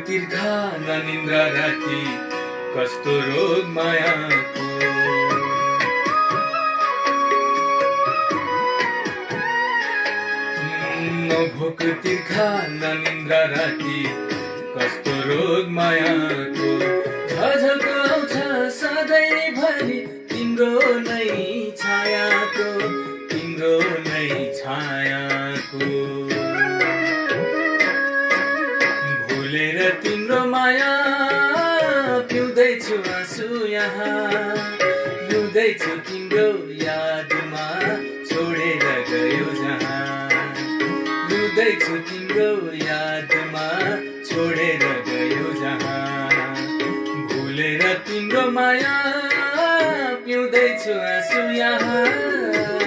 तिर्खा ननिन्द्रा राति कस्तो रोग मायाको भोक तिर्खा ननिन्द्रा राति कस्तो रोग मायाको झझल्को आउँछ सधैँभरि तिम्रो नै छायाको तिम्रो नै छायाको भुलेर तिम्रो माया पिउँदैछु आँसु यहाँ रुँदैछु तिम्रो यादमा छोडेर गयो जहाँ रुँदैछु तिम्रो यादमा छोडेर गयो जहाँ भुलेर तिम्रो माया पिउँदैछु आँसु यहाँ